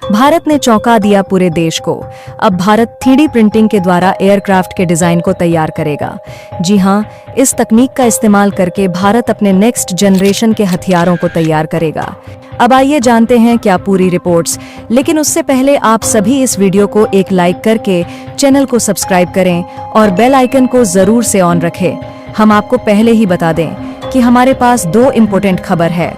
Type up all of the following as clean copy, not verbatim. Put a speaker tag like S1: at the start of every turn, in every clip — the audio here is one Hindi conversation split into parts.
S1: भारत ने चौंका दिया पूरे देश को। अब भारत 3D प्रिंटिंग के द्वारा एयरक्राफ्ट के डिजाइन को तैयार करेगा। जी हां, इस तकनीक का इस्तेमाल करके भारत अपने नेक्स्ट जनरेशन के हथियारों को तैयार करेगा। अब आइए जानते हैं क्या पूरी रिपोर्ट्स, लेकिन उससे पहले आप सभी इस वीडियो को एक लाइक करके चैनल को सब्सक्राइब करें और बेल आइकन को जरूर से ऑन रखें। हम आपको पहले ही बता दें कि हमारे पास 2 इम्पोर्टेंट खबर है।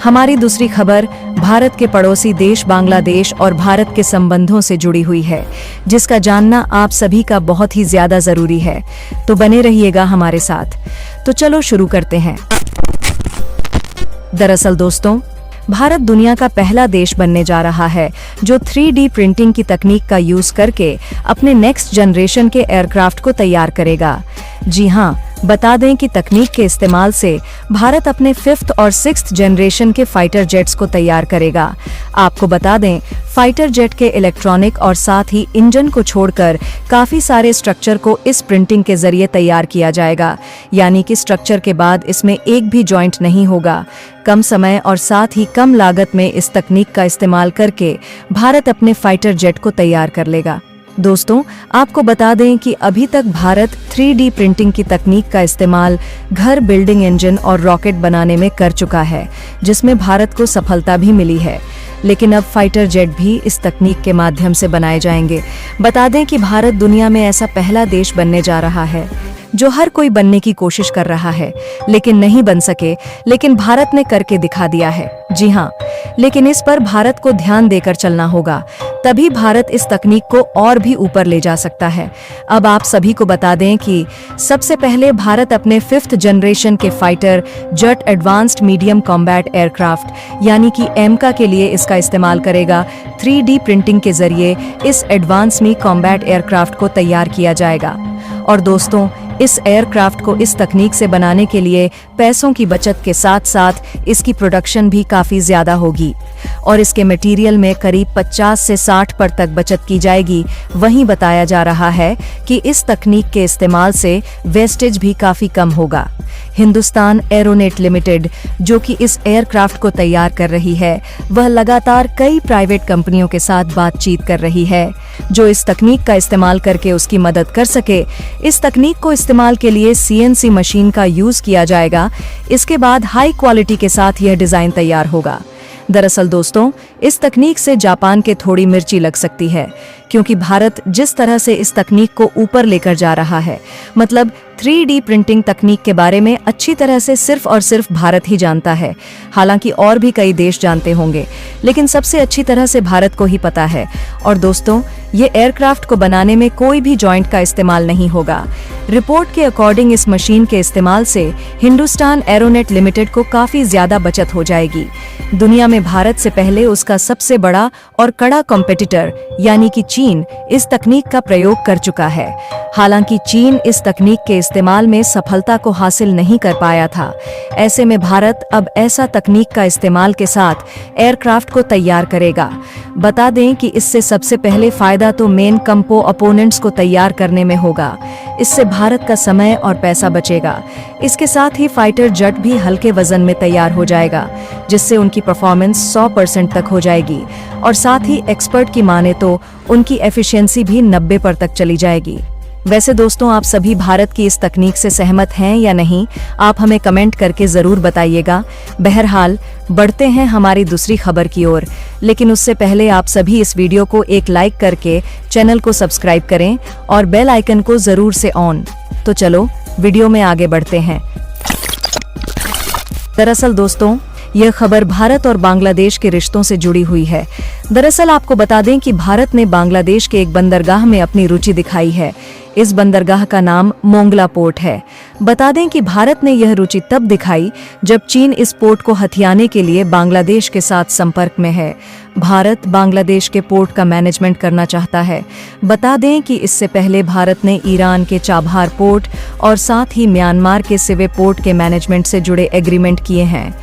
S1: हमारी दूसरी खबर भारत के पड़ोसी देश बांग्लादेश और भारत के संबंधों से जुड़ी हुई है, जिसका जानना आप सभी का बहुत ही ज्यादा जरूरी है। तो बने रहिएगा हमारे साथ। तो चलो शुरू करते हैं। दरअसल दोस्तों, भारत दुनिया का पहला देश बनने जा रहा है जो 3D प्रिंटिंग की तकनीक का यूज करके अपने नेक्स्ट जनरेशन के एयरक्राफ्ट को तैयार करेगा। जी हां, बता दें कि तकनीक के इस्तेमाल से भारत अपने 5th और 6th जनरेशन के फाइटर जेट्स को तैयार करेगा। आपको बता दें, फाइटर जेट के इलेक्ट्रॉनिक और साथ ही इंजन को छोड़कर काफी सारे स्ट्रक्चर को इस प्रिंटिंग के जरिए तैयार किया जाएगा, यानी कि स्ट्रक्चर के बाद इसमें एक भी जॉइंट नहीं होगा। कम समय और साथ ही कम लागत में इस तकनीक का इस्तेमाल करके भारत अपने फाइटर जेट को तैयार कर लेगा। दोस्तों, आपको बता दें कि अभी तक भारत 3D प्रिंटिंग की तकनीक का इस्तेमाल घर, बिल्डिंग, इंजन और रॉकेट बनाने में कर चुका है, जिसमें भारत को सफलता भी मिली है। लेकिन अब फाइटर जेट भी इस तकनीक के माध्यम से बनाए जाएंगे। बता दें कि भारत दुनिया में ऐसा पहला देश बनने जा रहा है जो हर कोई बनने की कोशिश कर रहा है लेकिन नहीं बन सके, लेकिन भारत ने करके दिखा दिया है। जी हाँ, लेकिन इस पर भारत को ध्यान देकर चलना होगा, तभी भारत इस तकनीक को और भी ऊपर ले जा सकता है। अब आप सभी को बता दें कि सबसे पहले भारत अपने 5th जनरेशन के fighter jet advanced medium combat aircraft यानी कि एमका के लिए इसका इस्तेमाल करेगा। 3D प्रिंटिंग के जरिए इस एडवांस मी कॉम्बैट एयरक्राफ्ट को तैयार किया जाएगा। और दोस्तों, इस एयरक्राफ्ट को इस तकनीक से बनाने के लिए पैसों की बचत के साथ साथ इसकी प्रोडक्शन भी काफी ज्यादा होगी और इसके मटेरियल में करीब 50 से 60% तक बचत की जाएगी। वहीं बताया जा रहा है कि इस तकनीक के इस्तेमाल से वेस्टेज भी काफी कम होगा। हिंदुस्तान एरोनेट लिमिटेड, जो कि इस एयरक्राफ्ट को तैयार कर रही है, वह लगातार कई प्राइवेट कंपनियों के साथ बातचीत कर रही है जो इस तकनीक का इस्तेमाल करके उसकी मदद कर सके। इस तकनीक को इस्तेमाल के लिए CNC मशीन का यूज किया जाएगा। इसके बाद हाई क्वालिटी के साथ यह डिजाइन तैयार होगा। दरअसल दोस्तों, इस तकनीक से जापान के थोड़ी मिर्ची लग सकती है, क्योंकि भारत जिस तरह से इस तकनीक को ऊपर लेकर जा रहा है, मतलब 3D प्रिंटिंग तकनीक के बारे में अच्छी तरह से सिर्फ और सिर्फ भारत ही जानता है। हालांकि और भी कई देश जानते होंगे, लेकिन सबसे अच्छी तरह से भारत को ही पता है। और दोस्तों, ये एयरक्राफ्ट को बनाने में कोई भी जॉइंट का इस्तेमाल नहीं होगा। रिपोर्ट के अकॉर्डिंग इस मशीन के इस्तेमाल से हिंदुस्तान एरोनेट लिमिटेड को काफी ज्यादा बचत हो जाएगी। दुनिया में भारत से पहले उसका सबसे बड़ा और कड़ा कॉम्पिटिटर यानी कि चीन इस तकनीक का प्रयोग कर चुका है। हालांकि चीन इस तकनीक के इस्तेमाल में सफलता को हासिल नहीं कर पाया था। ऐसे में भारत अब ऐसा तकनीक का इस्तेमाल के साथ एयरक्राफ्ट को तैयार करेगा। बता दें कि इससे सबसे पहले फायदा तो मेन कंपो अपोनेंट्स को तैयार करने में होगा। इससे भारत का समय और पैसा बचेगा। इसके साथ ही फाइटर जेट भी हल्के वजन में तैयार हो जाएगा, जिससे उनकी परफॉर्मेंस 100% तक हो जाएगी और साथ ही एक्सपर्ट की माने तो उनकी एफिशिएंसी भी 90% तक चली जाएगी। वैसे दोस्तों, आप सभी भारत की इस तकनीक से सहमत हैं या नहीं, आप हमें कमेंट करके जरूर बताइएगा। बहरहाल, बढ़ते हैं हमारी दूसरी खबर की ओर, लेकिन उससे पहले आप सभी इस वीडियो को एक लाइक करके चैनल को सब्सक्राइब करें और बेल आइकन को जरूर से ऑन। तो चलो वीडियो में आगे बढ़ते हैं। दरअसल दोस्तों, यह खबर भारत और बांग्लादेश के रिश्तों से जुड़ी हुई है। दरअसल आपको बता दें कि भारत ने बांग्लादेश के एक बंदरगाह में अपनी रुचि दिखाई है। इस बंदरगाह का नाम मोंगला पोर्ट है। बता दें कि भारत ने यह रुचि तब दिखाई जब चीन इस पोर्ट को हथियाने के लिए बांग्लादेश के साथ संपर्क में है। भारत बांग्लादेश के पोर्ट का मैनेजमेंट करना चाहता है। बता दें कि इससे पहले भारत ने ईरान के चाबहार पोर्ट और साथ ही म्यांमार के सिवे पोर्ट के मैनेजमेंट से जुड़े एग्रीमेंट किए हैं।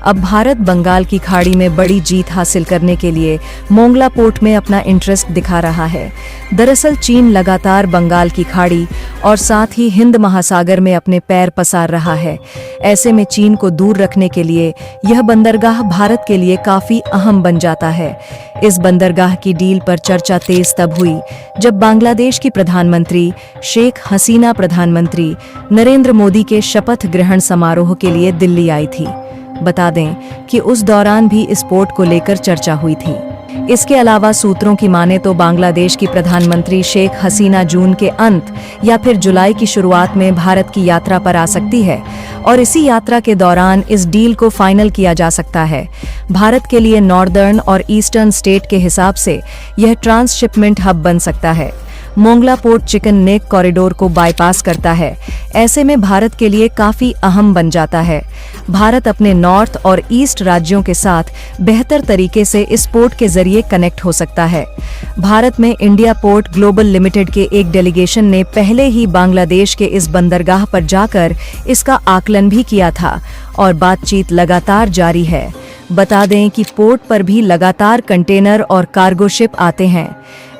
S1: अब भारत बंगाल की खाड़ी में बड़ी जीत हासिल करने के लिए मोंगला पोर्ट में अपना इंटरेस्ट दिखा रहा है। दरअसल चीन लगातार बंगाल की खाड़ी और साथ ही हिंद महासागर में अपने पैर पसार रहा है। ऐसे में चीन को दूर रखने के लिए यह बंदरगाह भारत के लिए काफी अहम बन जाता है। इस बंदरगाह की डील पर चर्चा तेज तब हुई जब बांग्लादेश की प्रधानमंत्री शेख हसीना प्रधानमंत्री नरेंद्र मोदी के शपथ ग्रहण समारोह के लिए दिल्ली आई थी। बता दें कि उस दौरान भी इस पोर्ट को लेकर चर्चा हुई थी। इसके अलावा सूत्रों की माने तो बांग्लादेश की प्रधानमंत्री शेख हसीना जून के अंत या फिर जुलाई की शुरुआत में भारत की यात्रा पर आ सकती है और इसी यात्रा के दौरान इस डील को फाइनल किया जा सकता है। भारत के लिए नॉर्दर्न और ईस्टर्न स्टेट के हिसाब से यह ट्रांसशिपमेंट हब बन सकता है। Mongla port chicken neck corridor को बाईपास करता है। ऐसे में भारत के लिए काफी अहम बन जाता है। भारत अपने नॉर्थ और ईस्ट राज्यों के साथ बेहतर तरीके से इस पोर्ट के जरिए कनेक्ट हो सकता है। भारत में इंडिया पोर्ट ग्लोबल लिमिटेड के एक डेलीगेशन ने पहले ही बांग्लादेश के इस बंदरगाह पर जाकर इसका आकलन भी किया था और बातचीत लगातार जारी है। बता दें कि पोर्ट पर भी लगातार कंटेनर और कार्गो शिप आते हैं।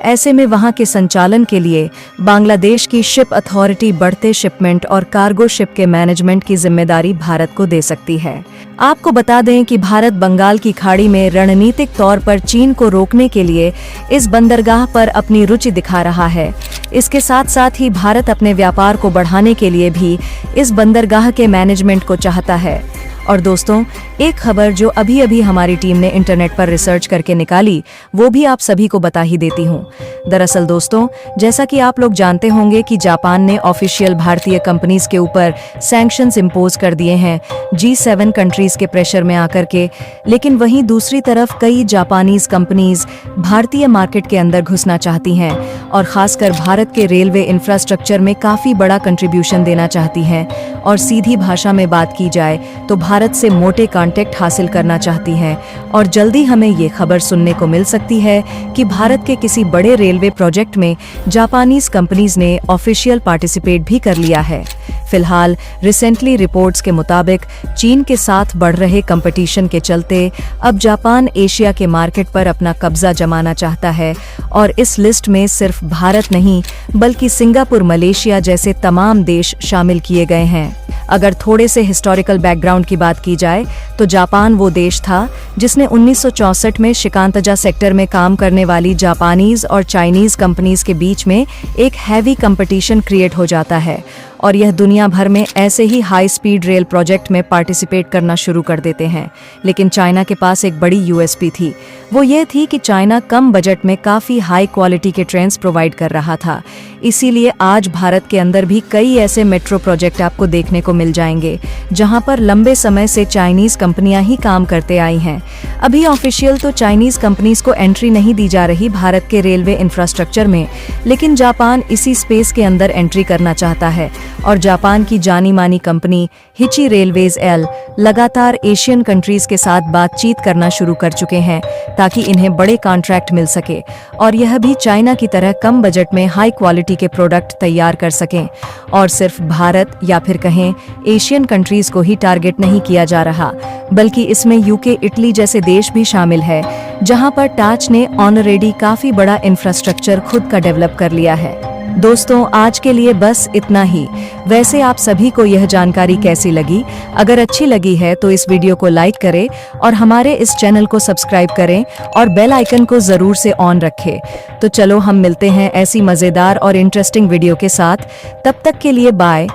S1: ऐसे में वहां के संचालन के लिए बांग्लादेश की शिप अथॉरिटी बढ़ते शिपमेंट और कार्गो शिप के मैनेजमेंट की जिम्मेदारी भारत को दे सकती है। आपको बता दें कि भारत बंगाल की खाड़ी में रणनीतिक तौर पर चीन को रोकने के लिए इस बंदरगाह पर अपनी रुचि दिखा रहा है। इसके साथ साथ ही भारत अपने व्यापार को बढ़ाने के लिए भी इस बंदरगाह के मैनेजमेंट को चाहता है। और दोस्तों, एक खबर जो अभी अभी हमारी टीम ने इंटरनेट पर रिसर्च करके निकाली, वो भी आप सभी को बता ही देती हूँ। दरअसल दोस्तों, जैसा कि आप लोग जानते होंगे कि जापान ने ऑफिशियल भारतीय कंपनीज के ऊपर सैंक्शंस इम्पोज कर दिए हैं G7 कंट्रीज के प्रेशर में आकर के। लेकिन वहीं दूसरी तरफ कई जापानीज कंपनीज भारतीय मार्केट के अंदर घुसना चाहती हैं और खासकर भारत के रेलवे इंफ्रास्ट्रक्चर में काफी बड़ा कंट्रीब्यूशन देना चाहती हैं। और सीधी भाषा में बात की जाए तो भारत से मोटे कॉन्टैक्ट हासिल करना चाहती हैं। और जल्दी हमें ये खबर सुनने को मिल सकती है कि भारत के किसी बड़े रेलवे प्रोजेक्ट में जापानीज कंपनीज ने ऑफिशियल पार्टिसिपेट भी कर लिया है। फिलहाल रिसेंटली रिपोर्ट्स के मुताबिक चीन के साथ बढ़ रहे कंपटीशन के चलते अब जापान एशिया के मार्केट पर अपना कब्जा जमाना चाहता है और इस लिस्ट में सिर्फ भारत नहीं बल्कि सिंगापुर, मलेशिया जैसे तमाम देश शामिल किए गए हैं। अगर थोड़े से हिस्टोरिकल बैकग्राउंड की बात की जाए तो जापान वो देश था जिसने 1964 में शिकांतजा सेक्टर में काम करने वाली जापानीज और चाइनीज कंपनीज के बीच में एक हैवी कंपटीशन क्रिएट हो जाता है और यह दुनिया भर में ऐसे ही हाई स्पीड रेल प्रोजेक्ट में पार्टिसिपेट करना शुरू कर देते हैं। लेकिन चाइना के पास एक बड़ी यूएसपी थी, वो ये थी कि चाइना कम बजट में काफ़ी हाई क्वालिटी के ट्रेन्स प्रोवाइड कर रहा था। इसीलिए आज भारत के अंदर भी कई ऐसे मेट्रो प्रोजेक्ट आपको देखने को मिल जाएंगे जहां पर लंबे समय से चाइनीज कंपनियां ही काम करते आई हैं। अभी ऑफिशियल तो चाइनीज कंपनीज को एंट्री नहीं दी जा रही भारत के रेलवे इंफ्रास्ट्रक्चर में, लेकिन जापान इसी स्पेस के अंदर एंट्री करना चाहता है और जापान की जानी मानी कंपनी हिची रेलवेज एल लगातार एशियन कंट्रीज के साथ बातचीत करना शुरू कर चुके हैं ताकि इन्हें बड़े कॉन्ट्रैक्ट मिल सके और यह भी चाइना की तरह कम बजट में हाई क्वालिटी के प्रोडक्ट तैयार कर सकें। और सिर्फ भारत या फिर कहें एशियन कंट्रीज को ही टारगेट नहीं किया जा रहा, बल्कि इसमें यूके, इटली जैसे देश भी शामिल है जहां पर टाच ने ऑलरेडी काफी बड़ा इंफ्रास्ट्रक्चर खुद का डेवलप कर लिया है। दोस्तों, आज के लिए बस इतना ही। वैसे आप सभी को यह जानकारी कैसी लगी? अगर अच्छी लगी है तो इस वीडियो को लाइक करें और हमारे इस चैनल को सब्सक्राइब करें और बेल आइकन को जरूर से ऑन रखें। तो चलो हम मिलते हैं ऐसी मजेदार और इंटरेस्टिंग वीडियो के साथ। तब तक के लिए बाय।